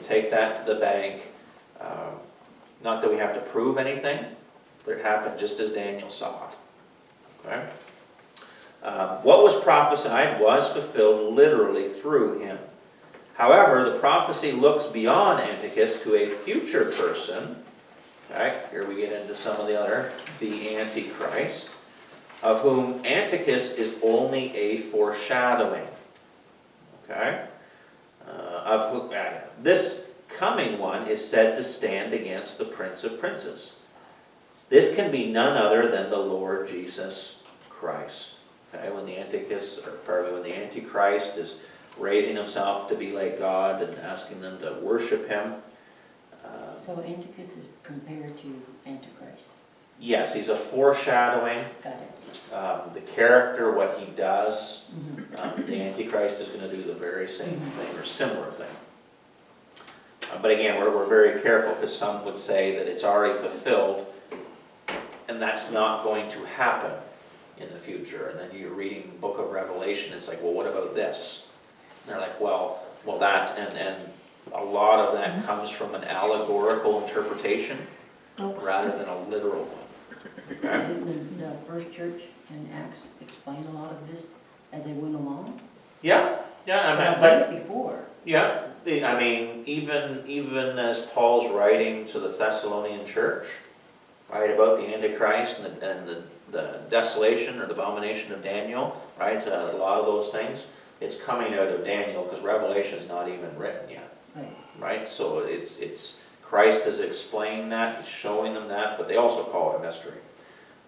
take that to the bank. Not that we have to prove anything, but it happened just as Daniel saw it. Okay? What was prophesied was fulfilled literally through him. However, the prophecy looks beyond Antiochus to a future person. Okay? Here we get into some of the Antichrist, of whom Antiochus is only a foreshadowing. Okay? This coming one is said to stand against the Prince of Princes. This can be none other than the Lord Jesus Christ. Okay? When the Antichrist is raising himself to be like God and asking them to worship him. So Antiochus is compared to Antichrist? Yes, he's a foreshadowing. Got it. The character, what he does, Mm-hmm. the Antichrist is going to do the very same thing or similar thing. But again, we're very careful because some would say that it's already fulfilled and that's not going to happen in the future. And then you're reading the book of Revelation, it's like, well, what about this? And they're like, well that, and a lot of that comes from an allegorical interpretation rather than a literal one. Okay? Didn't the first church in Acts explain a lot of this as they went along? Yeah, I mean, But before. yeah, I mean, even as Paul's writing to the Thessalonian church, right, about the Antichrist and the desolation or the abomination of Daniel, right, a lot of those things, it's coming out of Daniel because Revelation is not even written yet, right? So it's Christ has explained that, he's showing them that, but they also call it a mystery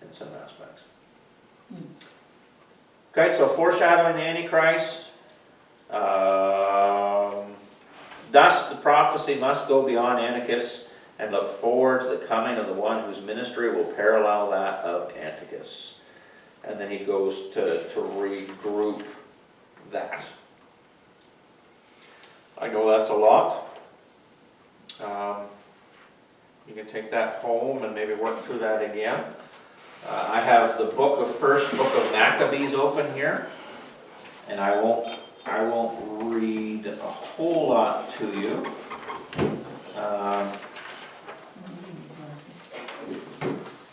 in some aspects. Okay, so foreshadowing the Antichrist. Thus, the prophecy must go beyond Antiochus and look forward to the coming of the one whose ministry will parallel that of Antiochus. And then he goes to regroup that. I know that's a lot. You can take that home and maybe work through that again. I have the first book of Maccabees open here, and I won't read a whole lot to you.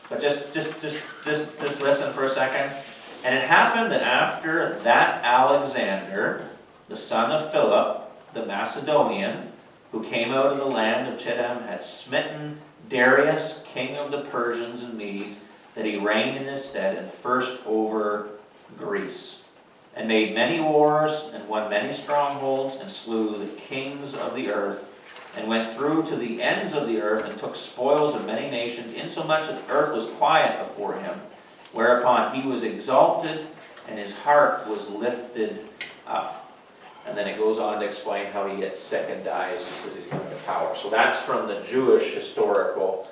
But just listen for a second. And it happened that after that Alexander, the son of Philip, the Macedonian, who came out of the land of Chittim, had smitten Darius, king of the Persians and Medes, that he reigned in his stead and first over Greece, and made many wars, and won many strongholds, and slew the kings of the earth, and went through to the ends of the earth, and took spoils of many nations, insomuch that the earth was quiet before him, whereupon he was exalted, and his heart was lifted up. And then it goes on to explain how he gets sick and dies just as he's coming to power. So that's from the Jewish historical,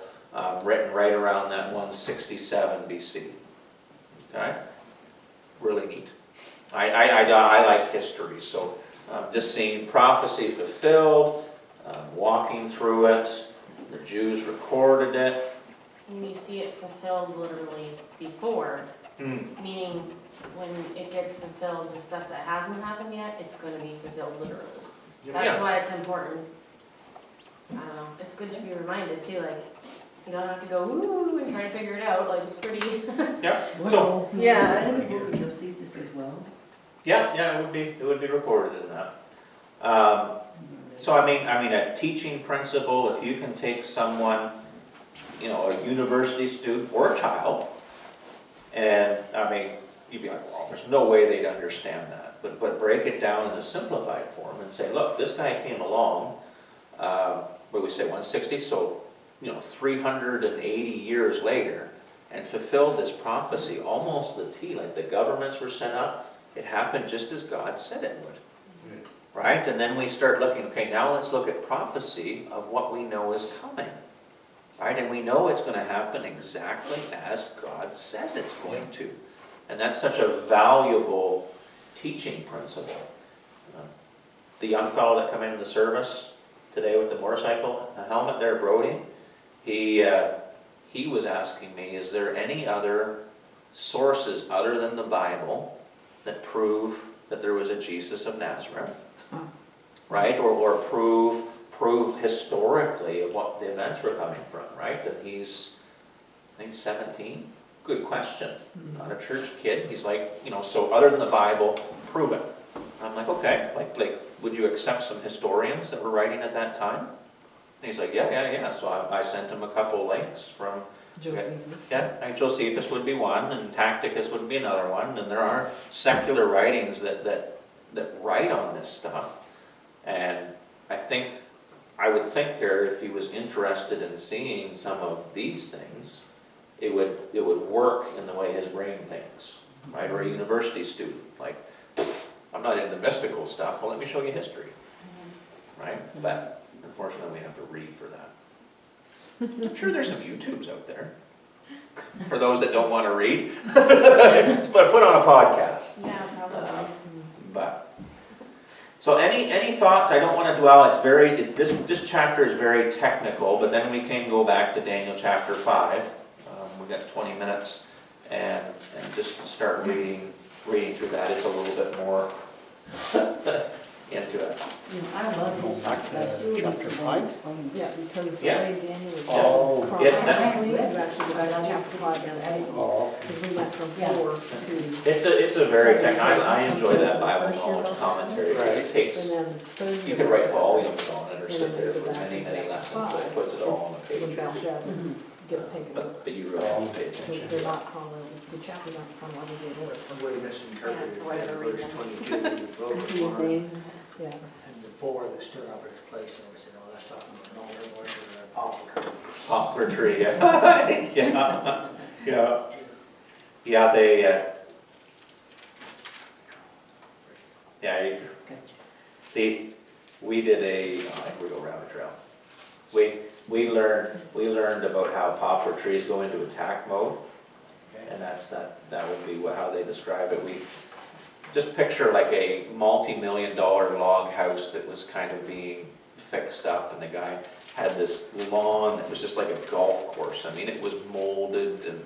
written right around that 167 BC. Okay? Really neat. I like history, so just seeing prophecy fulfilled, walking through it, the Jews recorded it. And you see it fulfilled literally before, meaning when it gets fulfilled, the stuff that hasn't happened yet, it's going to be fulfilled literally. That's why it's important. I don't know, it's good to be reminded too, like, you don't have to go, ooh, and try to figure it out, like, it's pretty. Yeah. So Yeah, in the book of Josephus as well. yeah, it would be recorded in that. So I mean, a teaching principle. If you can take someone, a university student or a child, and I mean, you'd be like, well, there's no way they'd understand that. But break it down in a simplified form and say, look, this guy came along. What do we say, 160? So 380 years later, and fulfilled this prophecy almost to the T. Like the governments were set up, it happened just as God said it would. Right? And then we start looking, okay, now let's look at prophecy of what we know is coming. Right? And we know it's going to happen exactly as God says it's going to. And that's such a valuable teaching principle. The young fellow that came into the service today with the motorcycle helmet there, Brody, he was asking me, is there any other sources other than the Bible that prove that there was a Jesus of Nazareth? Right? Or prove prove historically of what the events were coming from, right? That he's, I think 17? Good question. Not a church kid. He's like, so other than the Bible, prove it. I'm like, okay, like, would you accept some historians that were writing at that time? And he's like, yeah. So I sent him a couple links from, like Josephus would be one, and Tacitus would be another one, and there are secular writings that write on this stuff. And I would think there, if he was interested in seeing some of these things, it would work in the way his brain thinks, right? Or a university student, like, I'm not into mystical stuff, well, let me show you history, right? But unfortunately, we have to read for that. I'm sure there's some YouTubes out there for those that don't want to read. But put on a podcast. Yeah, probably. So any thoughts? I don't want to dwell. It's this chapter is very technical, but then we can go back to Daniel chapter 5. We've got 20 minutes, and just start reading through that. It's a little bit more into it. I love this, but I still need somebody to explain. Yeah, because the Yeah. way Daniel was. Oh, crying, yeah, that- I read actually go back to chapter 5 now, because we went from 4 to. It's a very I enjoy that Bible knowledge commentary. It takes, And then the third. you could write volumes on it or sit there for many lessons, but it puts it all on the When page. Belshazzar gets taken up. But you really have to pay So attention. they're not the chapter's not chronologically in order. The way misinterpreted, Yeah, for whatever verse reason. 22, the road was hard, Yeah. and the 4 that stood up in its place, and we said, oh, that's talking about an older voice or a poplar. Poplar tree, yeah. Yeah, they, we did a, we go rabbit trail. We learned about how poplar trees go into attack mode, and that would be how they describe it. We just picture like a multi-million-dollar log house that was kind of being fixed up, and the guy had this lawn that was just like a golf course. I mean, it was molded and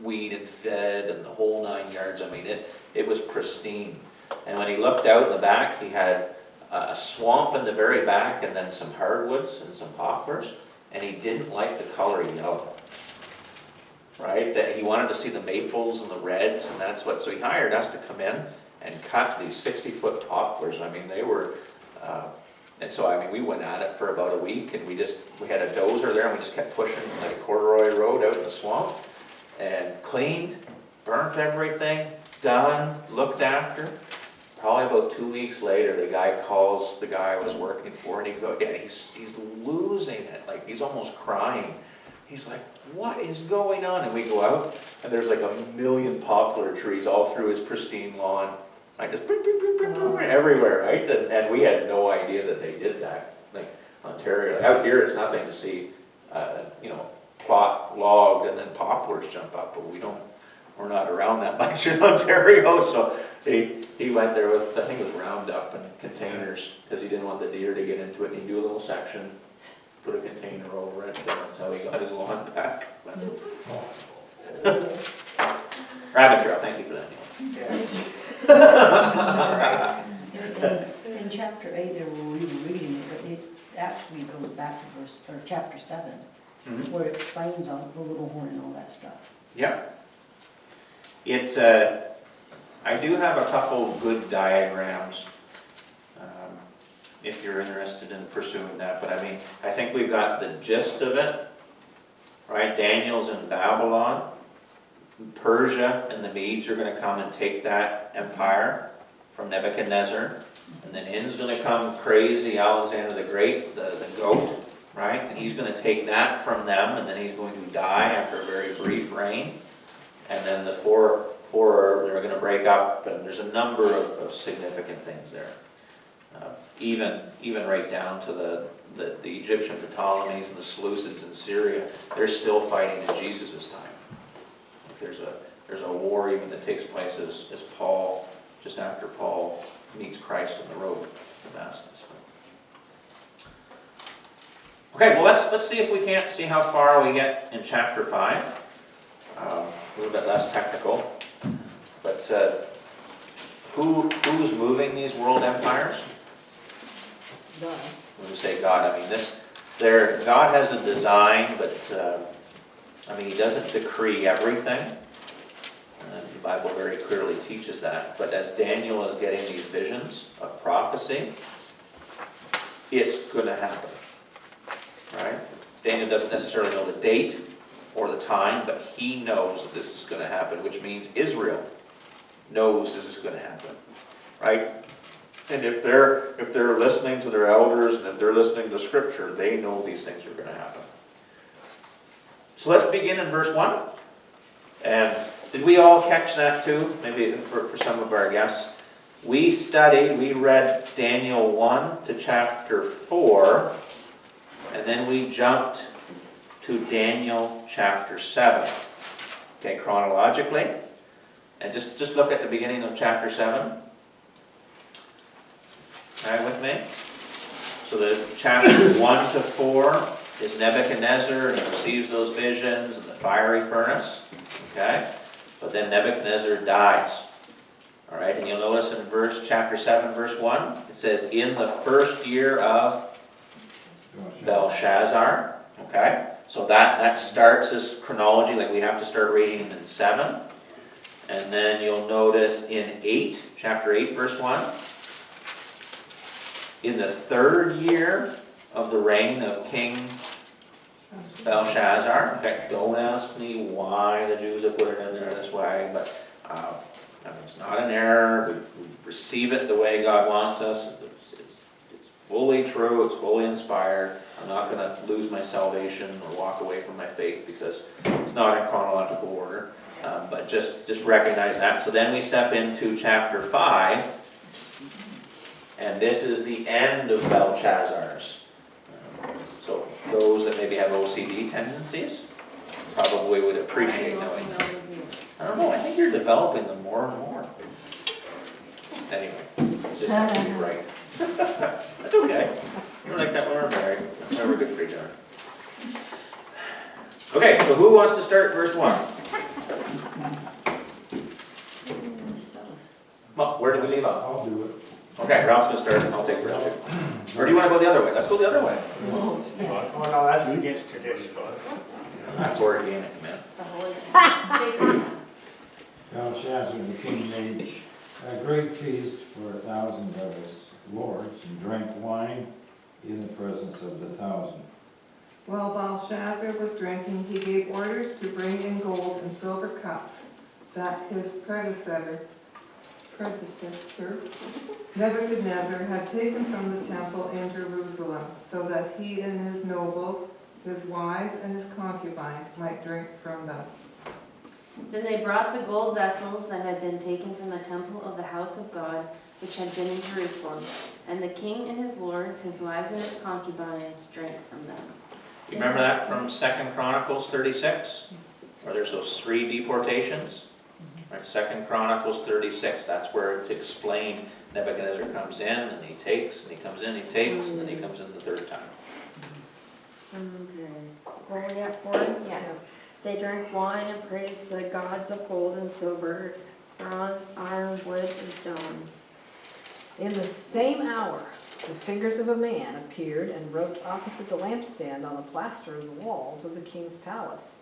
weed and fed and the whole 9 yards. I mean, it was pristine. And when he looked out in the back, he had a swamp in the very back, and then some hardwoods and some poplars, and he didn't like the color yellow, right? That he wanted to see the maples and the reds, and that's what, so he hired us to come in and cut these 60-foot poplars. I mean, they were, and so, I mean, we went at it for about a week, and we had a dozer there, and we just kept pushing like a corduroy road out in the swamp, and cleaned, burnt everything, done, looked after. Probably about 2 weeks later, the guy calls the guy I was working for, and he's losing it, like he's almost crying. He's like, what is going on? And we go out, and there's like 1 million poplar trees all through his pristine lawn. Like just everywhere, right? And we had no idea that they did that. Like Ontario, out here it's nothing to see, plot logged and then poplars jump up, but we're not around that much in Ontario, so he went there with, I think it was Roundup and containers, because he didn't want the deer to get into it, and he'd do a little section, put a container over it, and that's how he got his lawn back. Rabbit trail, thank you for that, Neil. In chapter 8, there we were reading it, but it actually goes back to chapter 7, where it explains on the little horn and all that stuff. Yep. I do have a couple good diagrams, if you're interested in pursuing that, but I mean, I think we've got the gist of it, right? Daniel's in Babylon, Persia and the Medes are going to come and take that empire from Nebuchadnezzar, and then in's going to come crazy Alexander the Great, the goat, right? And he's going to take that from them, and then he's going to die after a very brief reign. And then the four they're going to break up, and there's a number of significant things there. Even right down to the Egyptian Ptolemies and the Seleucids in Syria, they're still fighting in Jesus' time. There's a war even that takes place as Paul, just after Paul meets Christ on the road to Damascus. Okay, well let's see if we can't see how far we get in chapter 5. A little bit less technical, but who's moving these world empires? When we say God, I mean God has a design, but, He doesn't decree everything. The Bible very clearly teaches that. But as Daniel is getting these visions of prophecy, it's going to happen. Right? Daniel doesn't necessarily know the date or the time, but he knows that this is going to happen, which means Israel knows this is going to happen. Right? And if they're listening to their elders and if they're listening to Scripture, they know these things are going to happen. So let's begin in verse 1. And did we all catch that too? Maybe for some of our guests. We read Daniel 1 to chapter 4, and then we jumped to Daniel chapter 7. Okay, chronologically. And just look at the beginning of chapter 7. All right, with me? So the chapters 1 to 4 is Nebuchadnezzar, and he receives those visions in the fiery furnace. Okay? But then Nebuchadnezzar dies. All right, and you'll notice in chapter 7, verse 1, it says, in the first year of Belshazzar. Okay? So that starts this chronology, like we have to start reading in 7. And then you'll notice in chapter 8, verse 1, in the third year of the reign of King Belshazzar. Okay, don't ask me why the Jews have put it in there this way, but it's not an error. We receive it the way God wants us. It's fully true. It's fully inspired. I'm not going to lose my salvation or walk away from my faith because it's not in chronological order. But just recognize that. So then we step into chapter 5, and this is the end of Belshazzar's. So those that maybe have OCD tendencies probably would appreciate knowing that. I don't know, I think you're developing them more and more. Anyway, it's just not to be right. That's okay. You're like that when we're married. That's why we're good for each other. Okay, so who wants to start verse 1? Well, where did we leave off? I'll do it. Okay, Ralph's gonna start, and I'll take verse 2. Or do you wanna go the other way? Let's go the other way. Oh, no, that's against tradition. That's organic, man. Belshazzar the king made a great feast for 1,000 of his lords and drank wine in the presence of the 1,000. While Belshazzar was drinking, he gave orders to bring in gold and silver cups that his predecessor Nebuchadnezzar had taken from the temple in Jerusalem, so that he and his nobles, his wives, and his concubines might drink from them. Then they brought the gold vessels that had been taken from the temple of the house of God, which had been in Jerusalem, and the king and his lords, his wives, and his concubines drank from them. You remember that from 2 Chronicles 36? Where there's those 3 deportations? Right, 2 Chronicles 36, that's where it's explained. Nebuchadnezzar comes in and he takes, and he comes in, he takes, and then he comes in the third time. Okay. Where we at 4? Yeah. They drank wine and praised the gods of gold and silver, bronze, iron, wood, and stone. In the same hour, the fingers of a man appeared and wrote opposite the lampstand on the plaster of the walls of the king's palace.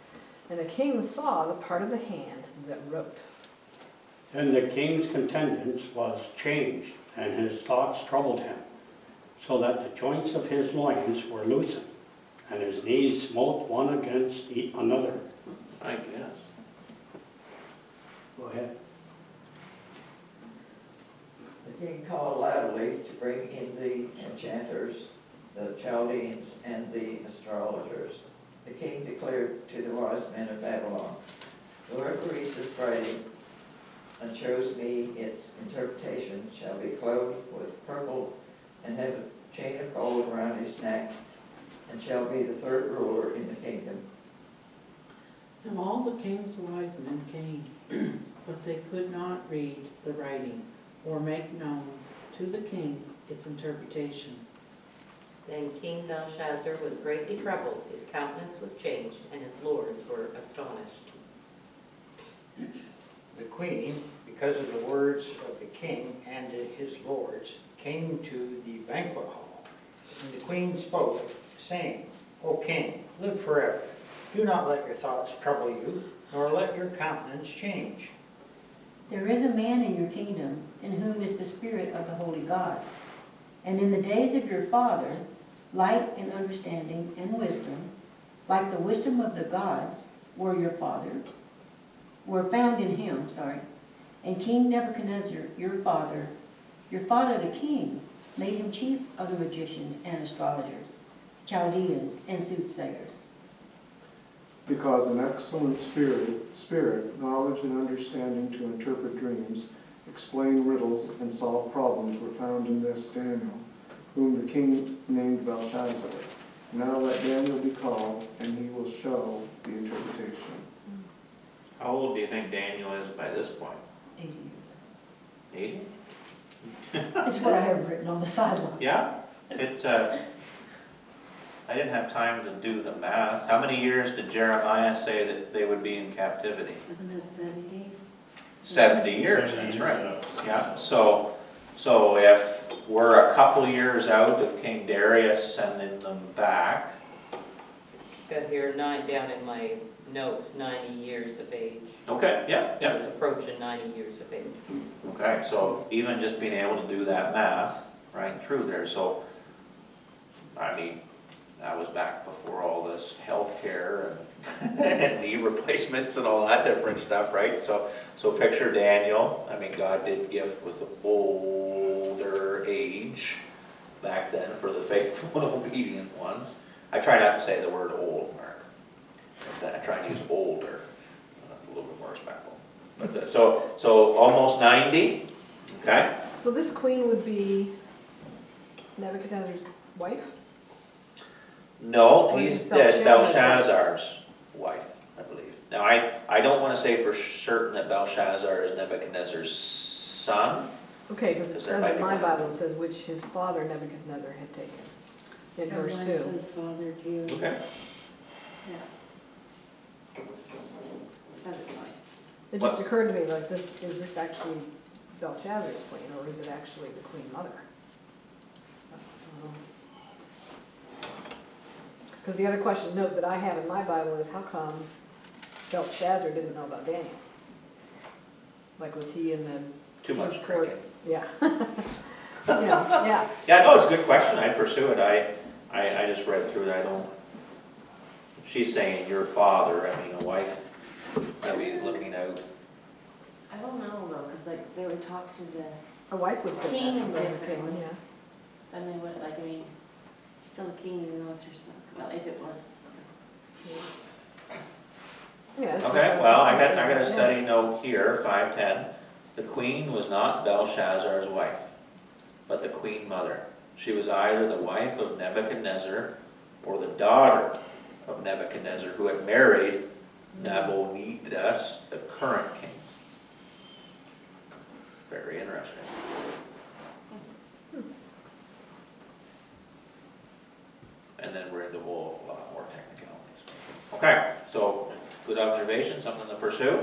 And the king saw the part of the hand that wrote. Then the king's countenance was changed, and his thoughts troubled him, so that the joints of his loins were loosened, and his knees smote one against another. I guess. Go ahead. The king called loudly to bring in the enchanters, the Chaldeans, and the astrologers. The king declared to the wise men of Babylon, whoever reads this writing and shows me its interpretation shall be clothed with purple and have a chain of gold around his neck, and shall be the third ruler in the kingdom. And all the king's wise men came, but they could not read the writing or make known to the king its interpretation. Then King Belshazzar was greatly troubled, his countenance was changed, and his lords were astonished. The queen, because of the words of the king and his lords, came to the banquet hall, And the queen spoke, saying, O king, live forever. Do not let your thoughts trouble you, nor let your countenance change. There is a man in your kingdom in whom is the spirit of the holy God. And in the days of your father, light and understanding and wisdom, like the wisdom of the gods, were found in him, And King Nebuchadnezzar, your father the king, made him chief of the magicians and astrologers, Chaldeans and soothsayers. Because an excellent spirit, knowledge and understanding to interpret dreams, explain riddles, and solve problems were found in this Daniel, whom the king named Belshazzar. Now let Daniel be called, and he will show the interpretation. How old do you think Daniel is by this point? 80 years. 80? It's what I have written on the sideline. Yeah, I didn't have time to do the math. How many years did Jeremiah say that they would be in captivity? Wasn't it 70? 70 years, that's right. Yeah, so if we're a couple years out of King Darius sending them back, Got here 9 down in my notes, 90 years of age. okay, yeah, He yeah. was approaching 90 years of age. Okay, so even just being able to do that math right through there, so, I mean, that was back before all this healthcare and knee replacements and all that different stuff, right? So picture Daniel, I mean, God did gift with the older age back then for the faithful and obedient ones. I try not to say the word old, Mark. I try to use older. That's a little bit more respectful. But so almost 90, okay? So this queen would be Nebuchadnezzar's wife? No, Or he's is dead, Belshazzar's Belshazzar's wife, I believe. Now, I don't want to say for certain that Belshazzar is Nebuchadnezzar's son. Okay, because it Because there says might in be my one. Bible, it says which his father Nebuchadnezzar had taken. In verse 2. Says father too. Okay. Yeah. Says it twice. It just occurred to me, like, is this actually Belshazzar's queen, or is it actually the queen mother? Because the other note that I have in my Bible is, how come Belshazzar didn't know about Daniel? Like, was he in the Too much king's court? drinking. Yeah. Yeah. Yeah, no, it's a good question. I pursue it. I just read through it. I don't, she's saying your father, I mean, a wife, maybe looking out. I don't know though, because like they would talk to the, A wife would say King that. but her differently. king, yeah. then they would, like, I mean, still a king even though it's your son, well, if it was. Yeah, that's Okay, what- well, I got a yeah. study note here, 510. The queen was not Belshazzar's wife, but the queen mother. She was either the wife of Nebuchadnezzar or the daughter of Nebuchadnezzar, who had married Nabonidus, the current king. Very interesting. And then we're into a lot more technicalities. Okay, so good observation, something to pursue,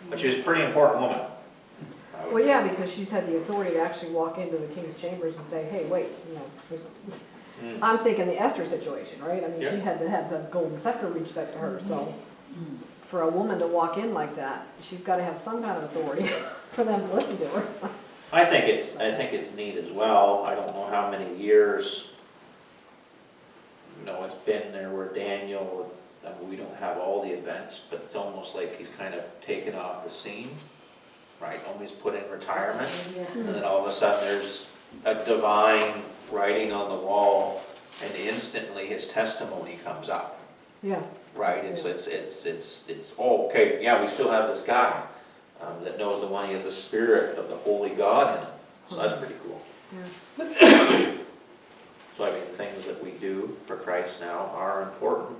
but she's a pretty important woman. I would Well, say. yeah, because she's had the authority to actually walk into the king's chambers and say, hey, wait, I'm thinking the Esther situation, right? I mean, Yeah. she had to have the golden scepter reached out to her, so for a woman to walk in like that, she's gotta have some kind of authority for them to listen to her. I think it's neat as well. I don't know how many years, it's been there where Daniel, I mean, we don't have all the events, but it's almost like he's kind of taken off the scene, right? Almost put in retirement, and then all of a sudden there's a divine writing on the wall, and instantly his testimony comes up, Yeah, right? It's oh, okay, yeah, we still have this guy that knows the one, he has the spirit of the holy God in him. So that's pretty cool. yeah. So I mean, the things that we do for Christ now are important,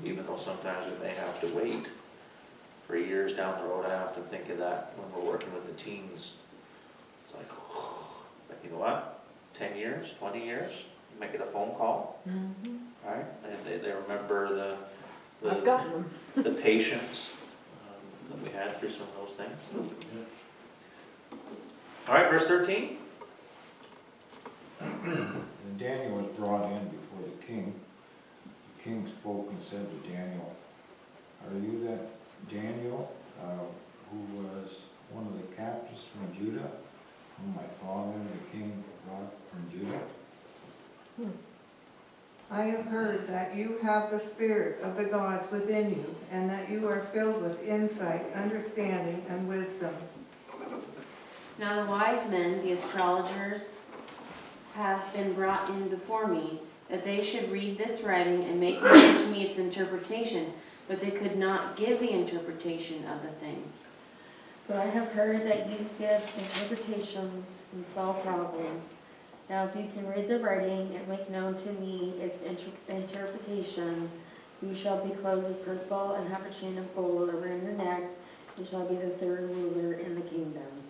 even though sometimes we may have to wait for years down the road. I often think of that when we're working with the teens. It's like, but you know what? 10 years, 20 years, you might get a phone call, right? And they remember I've gotten them. the patience that we had through some of those things. All right, verse 13. And Daniel was brought in king. The king spoke and said to Daniel, "Are you that Daniel, who was one of the captives from Judah, whom my father the king brought from Judah?" I have heard that you have the spirit of the gods within you, and that you are filled with insight, understanding, and wisdom. Now the wise men, the astrologers, have been brought in before me, that they should read this writing and make known to me its interpretation, but they could not give the interpretation of the thing. But I have heard that you give interpretations and solve problems. Now if you can read the writing and make known to me its interpretation, you shall be clothed with purple and have a chain of gold around your neck, and shall be the third ruler in the kingdom.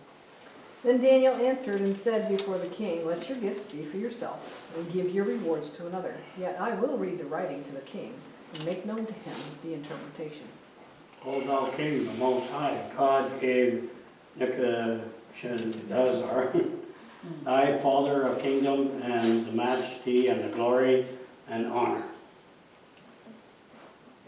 Then Daniel answered and said before the king, "Let your gifts be for yourself, and give your rewards to another. Yet I will read the writing to the king, and make known to him the interpretation." O thou king, the most high, God gave Nebuchadnezzar, thy father, a kingdom and the majesty and the glory and honor.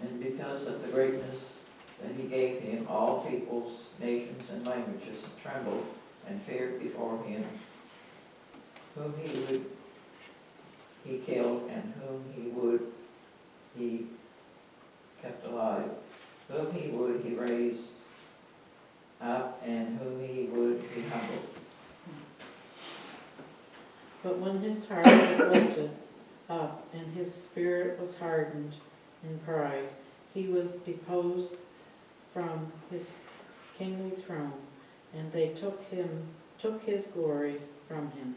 And because of the greatness that he gave him, all peoples, nations, and languages trembled and feared before him. Whom he killed, and whom he kept alive. Whom he raised up, and whom he humbled. But when his heart was lifted up and his spirit was hardened in pride, he was deposed from his kingly throne, and they took his glory from him.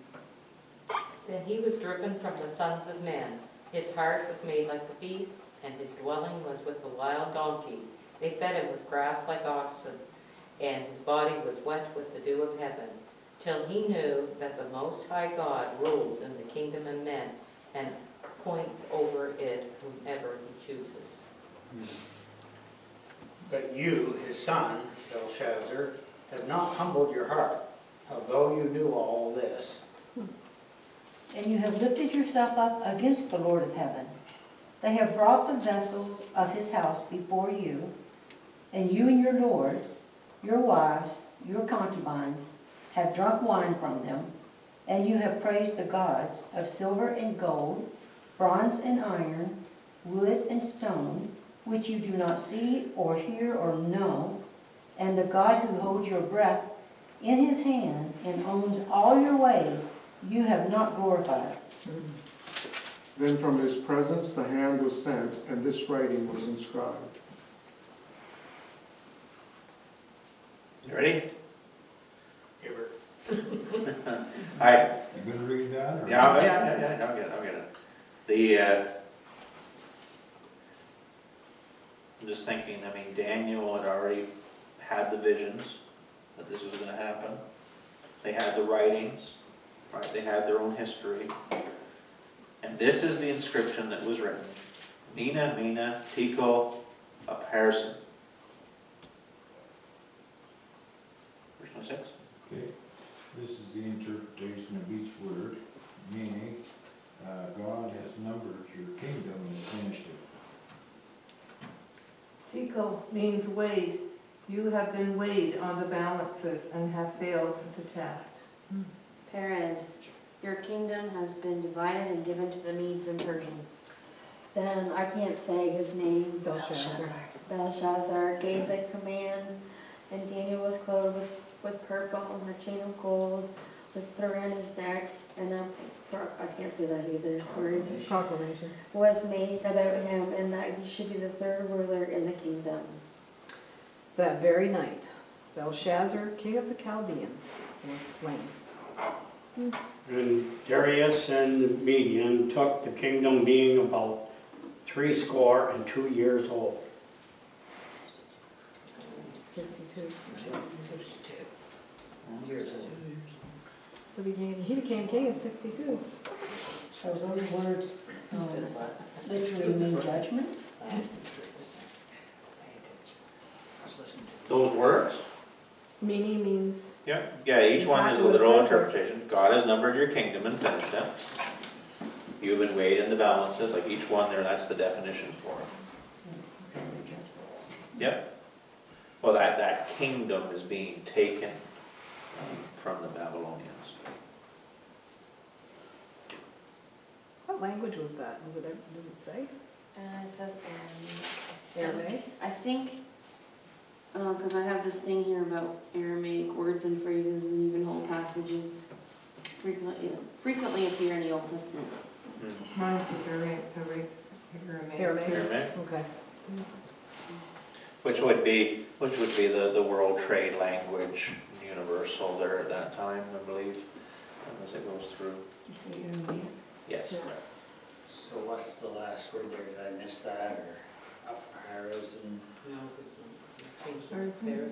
Then he was driven from the sons of men. His heart was made like the beasts, and his dwelling was with the wild donkeys. They fed him with grass like oxen, and his body was wet with the dew of heaven, till he knew that the Most High God rules in the kingdom of men, and appoints over it whomever he chooses. But you, his son, Belshazzar, have not humbled your heart, although you knew all this. And you have lifted yourself up against the Lord of heaven. They have brought the vessels of his house before you, and you and your lords, your wives, your concubines, have drunk wine from them, and you have praised the gods of silver and gold, bronze and iron, wood and stone, which you do not see or hear or know, and the God who holds your breath in his hand and owns all your ways, you have not glorified. Then from his presence the hand was sent, and this writing was inscribed. You ready? Give her. All right. You gonna read that? or- Yeah, I'll get it. I'm just thinking, I mean, Daniel had already had the visions that this was gonna happen. They had the writings, right? They had their own history. And this is the inscription that was written. Mina, Mina, Tico, Upharsin. Verse 26. Okay, this is the interpretation of each word, meaning, God has numbered your kingdom and finished it. Tico means weighed. You have been weighed on the balances and have failed the test. Perez, your kingdom has been divided and given to the Medes and Persians. Then I can't say his name. Belshazzar. Belshazzar gave the command, and Daniel was clothed with purple, and a chain of gold was put around his neck, and I can't say that either, sorry, Proclamation. was made about him, and that he should be the third ruler in the kingdom. That very night, Belshazzar, king of the Chaldeans, was slain. And Darius and the Median took the kingdom, being about 62 years old. 62. Years old. So he became king at 62. So those words literally mean judgment? Those words? Meaning means, Yeah, each one has a Exactly what it literal says there. interpretation. God has numbered your kingdom and finished it. You've been weighed in the balances, like each one there, that's the definition for it. Yep. Well, that kingdom is being taken from the Babylonians. What language was that? Does it say? It says Aramaic? I think, because I have this thing here about Aramaic words and phrases and even whole passages frequently appear in the Old Testament. Mine says Aramaic. Aramaic? Okay. Which would be the world trade language, universal there at that time, I believe, as it goes through. You say Aramaic? Yes. Yeah. So what's the last word there? Did I miss that, or arrows and? No, because we changed it there.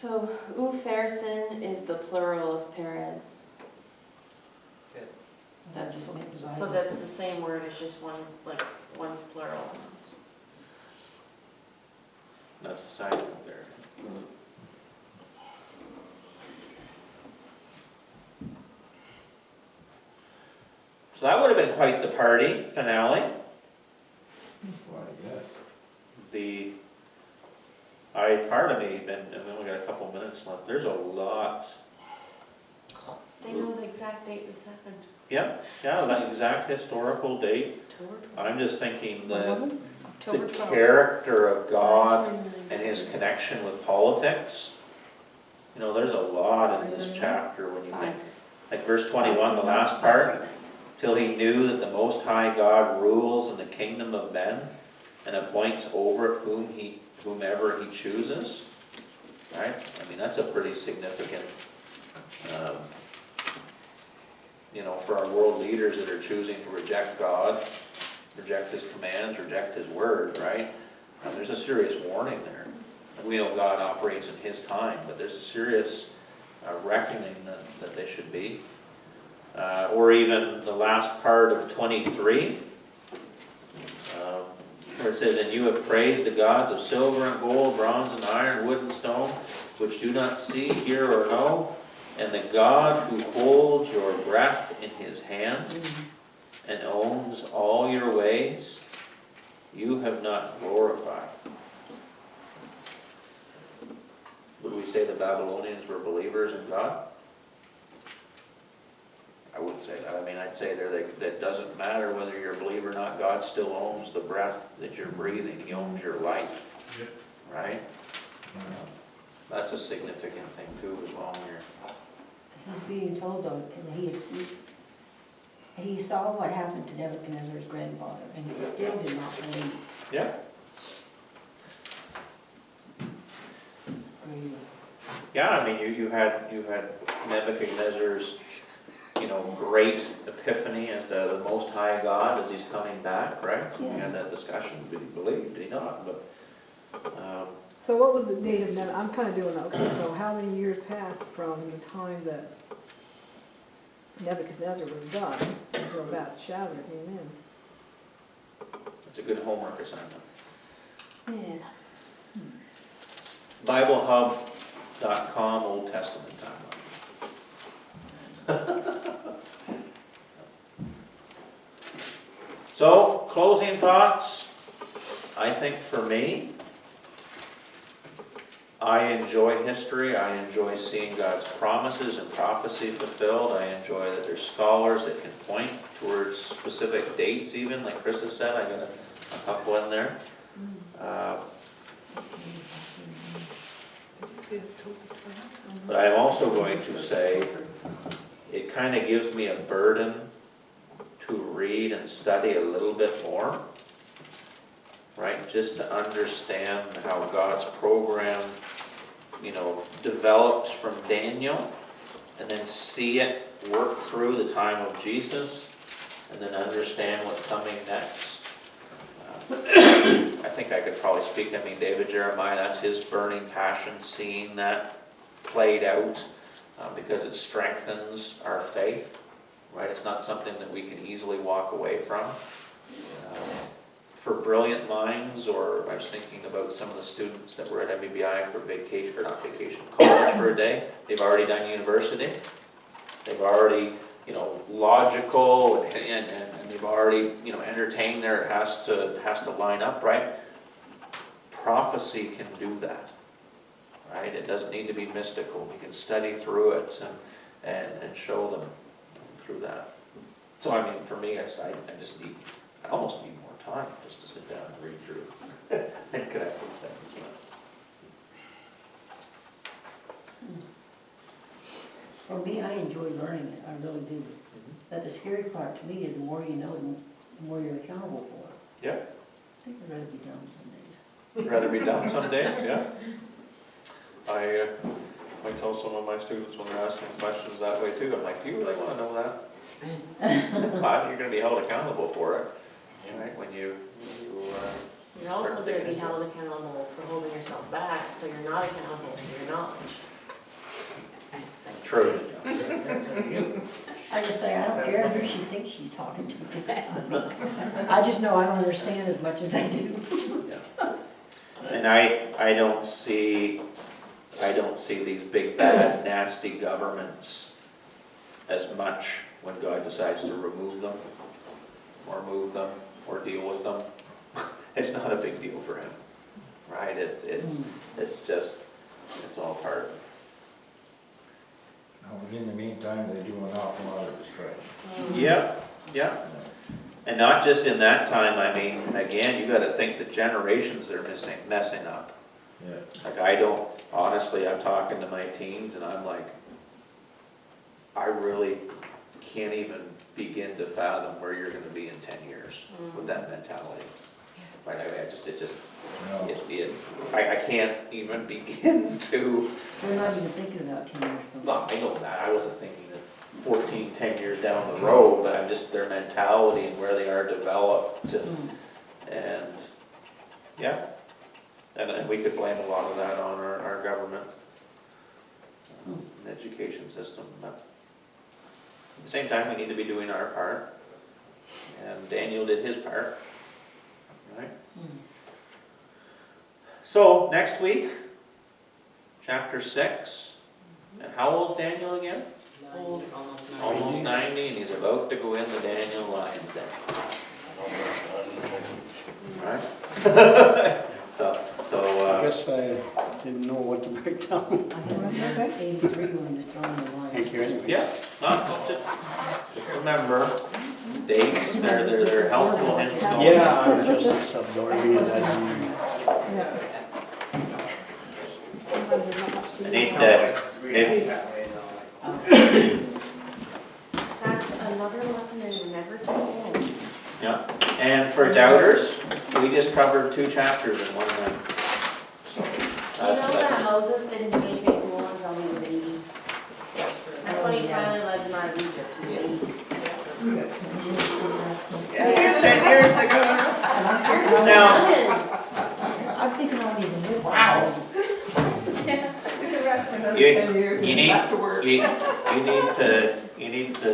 So, Upharsin is the plural of Perez. That's, so that's the same word, it's just one, like, one's plural. That's the side there. So that would have been quite the party finale. Why, yes. Part of me, and we only got a couple minutes left, there's a lot. They know the exact date this happened. Yeah, that exact historical date. I'm just thinking the October 12th. character of God and his connection with politics. You know, there's a lot in this chapter when you think, like verse 21, the last part, till he knew that the Most High God rules in the kingdom of men and appoints over whomever he chooses. Right? I mean, that's a pretty significant, for our world leaders that are choosing to reject God, reject his commands, reject his word, right? There's a serious warning there. And we know God operates in his time, but there's a serious reckoning that they should be. Or even the last part of 23, where it says, and you have praised the gods of silver and gold, bronze and iron, wood and stone, which do not see, hear, or know, and the God who holds your breath in his hand and owns all your ways, you have not glorified. Would we say the Babylonians were believers in God? I wouldn't say that. I mean, I'd say that doesn't matter whether you're a believer or not. God still owns the breath that you're breathing. He owns your life, right? That's a significant thing too as well here. He's being told though, and he saw what happened to Nebuchadnezzar's grandfather, and he still did not believe. Yeah. Yeah, I mean, you had Nebuchadnezzar's, great epiphany as to the Most High God as he's coming back, right? Yeah. We had that discussion. Did he believe? Did he not? But So what was the date of that? I'm kind of doing that. Okay, so how many years passed from the time that Nebuchadnezzar was done until Belshazzar came in? it's a good homework assignment. Yeah. BibleHub.com Old Testament timeline. So, closing thoughts. I think for me, I enjoy history. I enjoy seeing God's promises and prophecy fulfilled. I enjoy that there's scholars that can point towards specific dates even, like Chris has said. I got a couple in there. But I'm also going to say, it kind of gives me a burden to read and study a little bit more, right? Just to understand how God's program, develops from Daniel, and then see it work through the time of Jesus, and then understand what's coming next. I think I could probably speak, David Jeremiah, that's his burning passion, seeing that played out, because it strengthens our faith, right? It's not something that we can easily walk away from. For brilliant minds, or I was thinking about some of the students that were at MVI for college for a day. They've already done university. They've already, logical and and they've already, entertained there, it has to line up, right? Prophecy can do that, right? It doesn't need to be mystical. We can study through it and show them through that. So I mean, for me, I almost need more time just to sit down and read through and connect these things. For me, I enjoy learning it, I really do. But the scary part to me is the more you know, the more you're accountable for. Yeah. I think I'd rather be dumb some days. You'd rather be done some days, yeah. I tell some of my students when they're asking questions that way too, I'm like, do you really want to know that? You're going to be held accountable for it, right? When you You're also going to be held accountable for holding yourself back, so you're not accountable for your knowledge. True. I just say, I don't care who she thinks she's talking to. I just know I don't understand as much as they do. And I don't see these big, bad, nasty governments as much when God decides to remove them, or move them, or deal with them. It's not a big deal for him, right? It's all part of it. But in the meantime, they do an awful lot of destruction. Yeah. And not just in that time, I mean, again, you gotta think the generations they're messing up. Yeah. Like honestly, I'm talking to my teens and I'm like, I really can't even begin to fathom where you're gonna be in 10 years with that mentality. Right, I can't even begin to. We're not even thinking about 10 years from now. No, I know that, I wasn't thinking that 10 years down the road, but I'm just their mentality and where they are developed and yeah. And we could blame a lot of that on our government and education system. But at the same time, we need to be doing our part. And Daniel did his part. Right? So, next week, chapter 6. And how old's Daniel again? Old. Almost 90, and he's about to go in the Daniel lion's den. Right? I guess I didn't know what to break down. I got 83 when just throwing the line. Thank you anyway. Yeah, just remember, dates, they're helpful hints. Yeah, I'm just absorbing that. That's another lesson in never to end. Yeah, and for doubters, we just covered 2 chapters in one night. You know that Moses didn't do anything cool until he was 80? That's when he finally led them out of Egypt. He was 80. Yeah, 10 years to go. You're Now, I'm thinking I don't even live. Wow. The rest of another You- 10 years, you and need- back to work. you need to